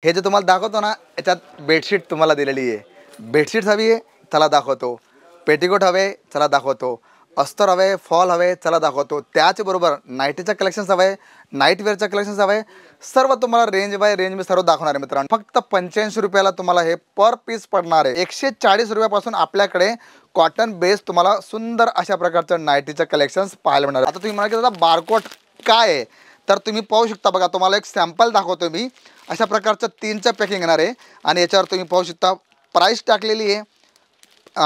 हे जे तुम्हाला दाखवतो ना, याच्यात बेडशीट तुम्हाला दिलेली आहे. बेडशीट हवी आहे, चला दाखवतो. पेटिकोट हवे, चला दाखवतो. अस्तर हवे, फॉल हवे, चला दाखवतो. त्याचबरोबर नाईटीचं कलेक्शन्स हवे, नाईट वेअरचं कलेक्शन्स हवे. सर्व तुम्हाला रेंज बाय रेंज मी सर्व दाखवणार आहे मित्रांनो. फक्त 85 रुपयाला तुम्हाला हे पर पीस पडणार आहे. 140 रुपयापासून आपल्याकडे कॉटन बेस तुम्हाला सुंदर अशा प्रकारचं नाईटीचं कलेक्शन्स पाहायला मिळणार. आता तुम्ही म्हणाल की दादा बारकोट काय आहे, तर तुम्ही पाहू शकता. बघा, तुम्हाला एक सॅम्पल दाखवतो मी. अशा प्रकारचं 3चं पॅकिंग येणार आहे आणि याच्यावर तुम्ही पाहू शकता प्राईस टाकलेली आहे,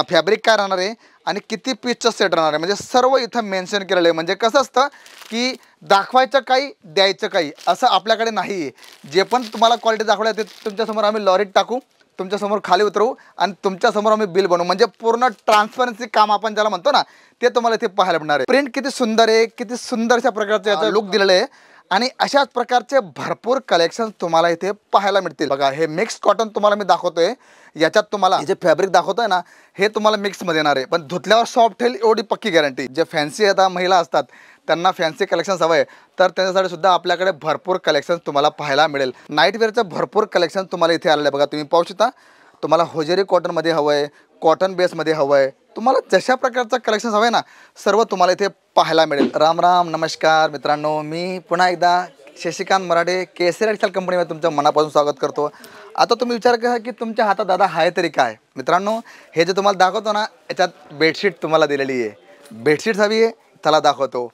फॅब्रिक काय राहणार आहे आणि किती पीसचं सेट राहणार आहे, म्हणजे सर्व इथं मेन्शन केलेलं आहे. म्हणजे कसं असतं की दाखवायचं काही द्यायचं काही असं आपल्याकडे नाही आहे. जे पण तुम्हाला क्वालिटी दाखवल्या ते तुमच्यासमोर आम्ही लॉरीत टाकू, तुमच्यासमोर खाली उतरवू आणि तुमच्यासमोर आम्ही बिल बनवू. म्हणजे पूर्ण ट्रान्सपरन्सी काम आपण ज्याला म्हणतो ना, ते तुम्हाला इथे पाहायला मिळणार आहे. प्रिंट किती सुंदर आहे, किती सुंदर अशा प्रकारचं याचं लुक दिलेलं आहे आणि अशाच प्रकारचे भरपूर कलेक्शन तुम्हाला इथे पाहायला मिळतील. बघा, हे मिक्स कॉटन तुम्हाला मी दाखवतोय. याच्यात तुम्हाला जे फॅब्रिक दाखवतोय ना, हे तुम्हाला मिक्समध्ये येणार आहे, पण धुतल्यावर सॉफ्ट होईल एवढी पक्की गॅरंटी. जे फॅन्सी आता महिला असतात त्यांना फॅन्सी कलेक्शन्स हवं आहे, तर त्याच्यासाठी सुद्धा आपल्याकडे भरपूर कलेक्शन्स तुम्हाला पाहायला मिळेल. नाईट वेअरचं भरपूर कलेक्शन तुम्हाला इथे आलेलं आहे. बघा, तुम्ही पाहू शकता. तुम्हाला होजेरी कॉटनमध्ये हवं आहे, कॉटन बेसमध्ये हवं आहे, तुम्हाला जशा प्रकारचं कलेक्शन्स हवं आहे ना, सर्व तुम्हाला इथे पाहायला मिळेल. राम राम, नमस्कार मित्रांनो. मी पुन्हा एकदा शशिकांत मराठे केसरी टेक्सटाईल कंपनीमध्ये तुमचं मनापासून स्वागत करतो. आता तुम्ही विचार करा की तुमच्या हातात दादा आहे तरी काय. मित्रांनो, हे जे तुम्हाला दाखवतो ना, याच्यात बेडशीट तुम्हाला दिलेली आहे. बेडशीट हवी आहे, चला दाखवतो.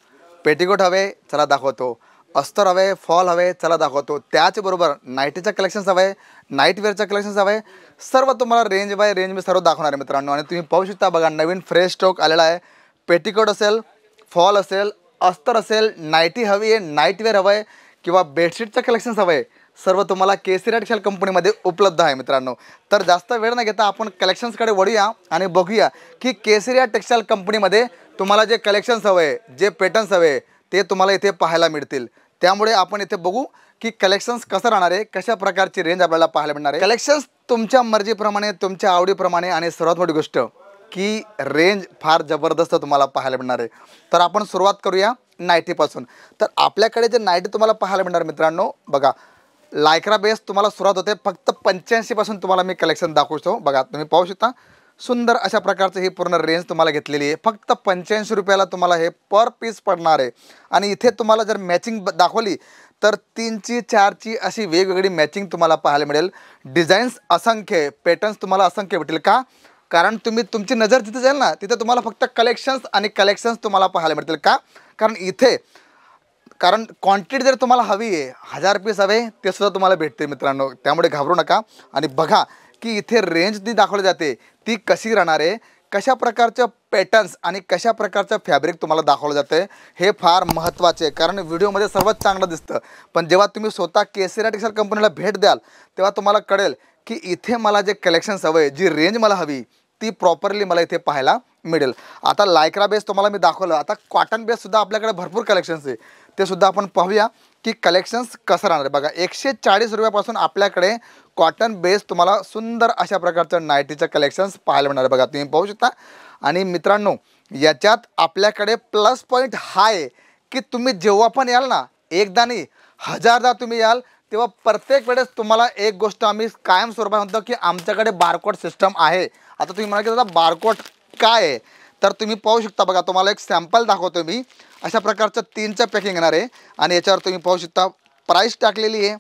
पेटिकोट हवे, चला दाखवतो. अस्तर हवे, फॉल हवे, चला दाखवतो. त्याचबरोबर नाईटीचं कलेक्शन्स हवे, नाईट वेअरचं कलेक्शन्स हवे. सर्व तुम्हाला रेंज बाय रेंज मी सर्व दाखवणार आहे मित्रांनो. आणि तुम्ही पाहू शकता. बघा, नवीन फ्रेश स्टॉक आलेला आहे. पेटिकोट असेल, फॉल असेल, अस्तर असेल, नाईटी हवी आहे, नाईट वेअर हवं आहे किंवा बेडशीटचं कलेक्शन्स हवं आहे, सर्व तुम्हाला केसरी टेक्सटाईल कंपनीमध्ये उपलब्ध आहे मित्रांनो. तर जास्त वेळ न घेता आपण कलेक्शन्सकडे वळूया आणि बघूया की केसरी टेक्सटाईल कंपनीमध्ये तुम्हाला जे कलेक्शन्स हवे, जे पॅटर्न्स हवे, ते तुम्हाला इथे पाहायला मिळतील. त्यामुळे आपण इथे बघू की कलेक्शन्स कसं राहणार आहे, कशा प्रकारची रेंज आपल्याला पाहायला मिळणार आहे. कलेक्शन्स तुमच्या मर्जीप्रमाणे, तुमच्या आवडीप्रमाणे आणि सर्वात मोठी गोष्ट की रेंज फार जबरदस्त तुम्हाला पाहायला मिळणार आहे. तर आपण सुरुवात करूया नाईटीपासून. तर आपल्याकडे जे नाईटी तुम्हाला पाहायला मिळणार मित्रांनो, बघा, लायक्रा बेस तुम्हाला सुरुवात होते फक्त 85 पासून तुम्हाला मी कलेक्शन दाखवतो. बघा, तुम्ही पाहू शकता. सुंदर अशा प्रकारचं ही पूर्ण रेंज तुम्हाला घेतलेली आहे. फक्त 85 रुपयाला तुम्हाला हे पर पीस पडणार आहे. आणि इथे तुम्हाला जर मॅचिंग दाखवली तर 3ची 4ची अशी वेगवेगळी मॅचिंग तुम्हाला पाहायला मिळेल. डिझाईन्स असंख्य, पॅटर्न्स तुम्हाला असंख्य भेटेल. का? कारण तुमची नजर जिथे जाईल ना, तिथे तुम्हाला फक्त कलेक्शन्स तुम्हाला पाहायला मिळतील. का? कारण क्वांटिटी जर तुम्हाला हवी आहे, 1000 पीस हवे, ते सुद्धा तुम्हाला भेटते मित्रांनो. त्यामुळे घाबरू नका. आणि बघा की इथे रेंज जी दाखवली जाते ती कशी राहणार आहे, कशा प्रकारचं पॅटर्न्स आणि कशा प्रकारचं फॅब्रिक तुम्हाला दाखवलं जातं आहे, हे फार महत्त्वाचे आहे. कारण व्हिडिओमध्ये सर्वात चांगलं दिसतं, पण जेव्हा तुम्ही स्वतः केसरी टेक्सटाईल कंपनीला भेट द्याल तेव्हा तुम्हाला कळेल की इथे मला जे कलेक्शन्स हवं आहे, जी रेंज मला हवी, ती प्रॉपरली मला इथे पाहायला मिळेल. आता लायक्रा बेस तुम्हाला मी दाखवलं. आता कॉटन बेससुद्धा आपल्याकडे भरपूर कलेक्शन्स आहे, ते सुद्धा आपण पाहूया की कलेक्शन्स कसं राहणार आहे. बघा, 140 रुपयापासून आपल्याकडे कॉटन बेस तुम्हाला सुंदर अशा प्रकारचं नाईटीचं कलेक्शन्स पाहायला मिळणार आहे. बघा, तुम्ही पाहू शकता. आणि मित्रांनो, याच्यात आपल्याकडे प्लस पॉईंट हा आहे की तुम्ही जेव्हा पण याल ना, एकदा नाही 1000दा तुम्ही याल, तेव्हा प्रत्येक वेळेस तुम्हाला एक गोष्ट आम्ही कायम स्वरूपात म्हणतो की आमच्याकडे बारकोड सिस्टम आहे. आता तुम्ही म्हणाल की दादा बारकोड काय आहे, तर तुम्ही पाहू शकता. बघा, तुम्हाला एक सॅम्पल दाखवतो मी. अशा प्रकारचं 3चं पॅकिंग येणार आहे आणि याच्यावर तुम्ही पाहू शकता प्राईस टाकलेली आहे,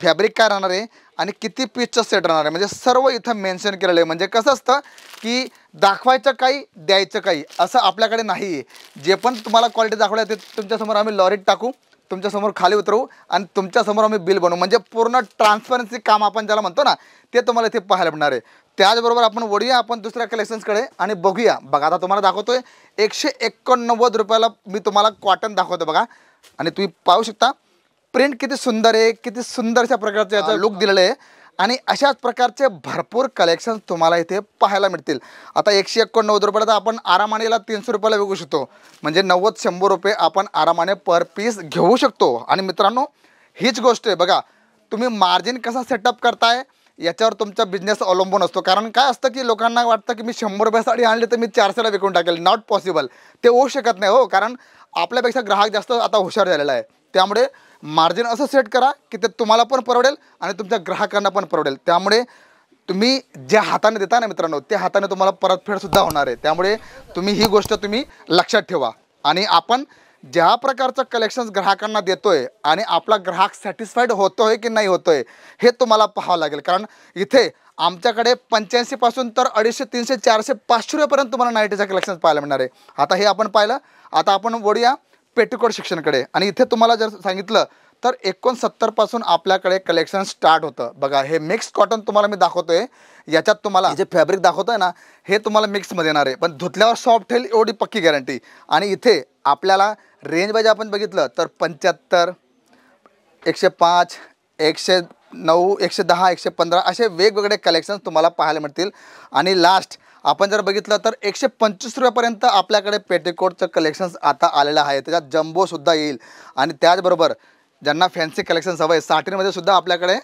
फॅब्रिक काय राहणार आहे आणि किती पीसचं सेट राहणार आहे, म्हणजे सर्व इथं मेन्शन केलेलं आहे. म्हणजे कसं असतं की दाखवायचं काही द्यायचं काही असं आपल्याकडे नाही आहे. जे पण तुम्हाला क्वालिटी दाखवल्या ते तुमच्यासमोर आम्ही लॉरीत टाकू, तुमच्यासमोर खाली उतरवू आणि तुमच्यासमोर आम्ही बिल बनवू. म्हणजे पूर्ण ट्रान्सपरन्सी काम आपण ज्याला म्हणतो ना, ते तुम्हाला इथे पाहायला मिळणार आहे. त्याचबरोबर आपण वळूया आपण दुसऱ्या कलेक्शन्सकडे आणि बघूया. बघा, आता तुम्हाला दाखवतोय 189 रुपयाला मी तुम्हाला कॉटन दाखवतो. बघा, आणि तुम्ही पाहू शकता प्रिंट किती सुंदर आहे, किती सुंदर अशा प्रकारचं याचं लुक दिलेलं आहे. आणि अशाच प्रकारचे भरपूर कलेक्शन्स तुम्हाला इथे पाहायला मिळतील. आता 189 रुपयाला तर आपण आरामाने याला 300 रुपयाला विकू शकतो. म्हणजे 90-100 रुपये आपण आरामाने पर पीस घेऊ शकतो. आणि मित्रांनो, हीच गोष्ट आहे. बघा, तुम्ही मार्जिन कसा सेटअप करताय याच्यावर तुमचा बिझनेस अवलंबून असतो. कारण काय असतं की लोकांना वाटतं की मी 100 रुपये साडी आणली तर मी 400ला विकून टाकेल. नॉट पॉसिबल, ते होऊ शकत नाही हो. कारण आपल्यापेक्षा ग्राहक जास्त आता हुशार झालेला आहे. त्यामुळे मार्जिन असं सेट करा की ते तुम्हाला पण परवडेल आणि तुमच्या ग्राहकांना पण परवडेल. त्यामुळे तुम्ही ज्या हाताने देता ना मित्रांनो, त्या हाताने तुम्हाला परतफेडसुद्धा होणार आहे. त्यामुळे तुम्ही ही गोष्ट तुम्ही लक्षात ठेवा. आणि आपण ज्या प्रकारचं कलेक्शन्स ग्राहकांना देतोय आणि आपला ग्राहक सॅटिस्फाईड होतोय की नाही होतोय हे तुम्हाला पाहावं लागेल. कारण इथे आमच्याकडे 85 पासून तर 250, 300, 400, 500 रुपयापर्यंत तुम्हाला नाईटीचा कलेक्शन्स पाहायला मिळणार आहे. आता हे आपण पाहिलं. आता आपण वळूया पेटीकोट सेक्शनकडे. आणि इथे तुम्हाला जर सांगितलं तर 69 पासून आपल्याकडे कलेक्शन स्टार्ट होतं. बघा हे मिक्स कॉटन तुम्हाला मी दाखवतोय. याच्यात तुम्हाला जे फॅब्रिक दाखवतोय ना हे तुम्हाला मिक्समध्ये येणार आहे, पण धुतल्यावर सॉफ्ट होईल एवढी पक्की गॅरंटी. आणि इथे आपल्याला रेंज वाईज आपण बघितलं तर 75, 105, 109, 110, 115 असे वेगवेगळे कलेक्शन्स तुम्हाला पाहायला मिळतील. आणि लास्ट आपण जर बघितलं तर 125 रुपयापर्यंत आपल्याकडे पेटीकोटचं कलेक्शन्स आता आलेलं आहे. त्याच्यात जम्बोसुद्धा येईल. आणि त्याचबरोबर ज्यांना फॅन्सी कलेक्शन्स हवं आहे साठीमध्ये सुद्धा आपल्याकडे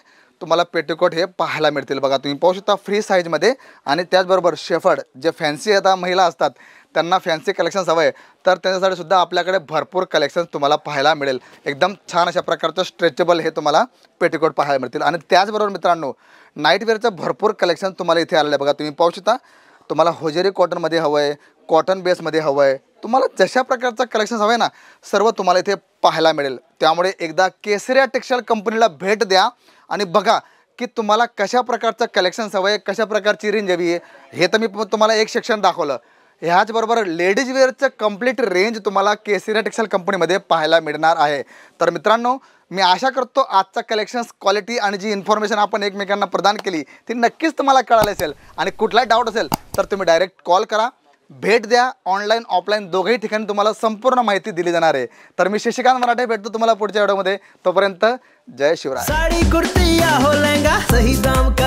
तुम्हाला पेटीकोट हे पाहायला मिळतील. बघा तुम्ही पाहू शकता फ्री साईजमध्ये. आणि त्याचबरोबर शेफर्ड जे फॅन्सी आता महिला असतात त्यांना फॅन्सी कलेक्शन्स हवं आहे तर त्याच्यासाठी सुद्धा आपल्याकडे भरपूर कलेक्शन्स तुम्हाला पाहायला मिळेल. एकदम छान अशा प्रकारचं स्ट्रेचेबल हे तुम्हाला पेटीकोट पाहायला मिळतील. आणि त्याचबरोबर मित्रांनो नाईटवेअरचं भरपूर कलेक्शन तुम्हाला इथे आलेलं आहे. बघा तुम्ही पाहू शकता. तुम्हाला होजेरी कॉटनमध्ये हवं आहे, कॉटन बेसमध्ये हवं आहे, तुम्हाला जशा प्रकारचं कलेक्शन्स हवं आहे ना सर्व तुम्हाला इथे पाहायला मिळेल. त्यामुळे एकदा केसरिया टेक्सटाईल कंपनीला भेट द्या आणि बघा की तुम्हाला कशा प्रकारचं कलेक्शन्स हवं आहे, कशा प्रकारची रेंज हवी आहे. हे तर मी तुम्हाला एक सेक्शन दाखवलं. ह्याचबरोबर लेडीज वेअरचं कंप्लीट रेंज तुम्हाला केसरिया टेक्सटाईल कंपनीमध्ये पाहायला मिळणार आहे. तर मित्रांनो मी आशा करतो आजचा कलेक्शन्स क्वालिटी आणि जी इन्फॉर्मेशन आपण एकमेकांना प्रदान केली ती नक्कीच तुम्हाला कळाली असेल. आणि कुठलाही डाऊट असेल तर तुम्ही डायरेक्ट कॉल करा, भेट द्या. ऑनलाईन ऑफलाईन दोघंही ठिकाणी तुम्हाला संपूर्ण माहिती दिली जाणार आहे. तर मी शशिकांत मराठे भेटतो तुम्हाला पुढच्या व्हिडिओमध्ये. तोपर्यंत जय शिवराय. साड़ी कुर्ती या हो लहंगा सही दाम का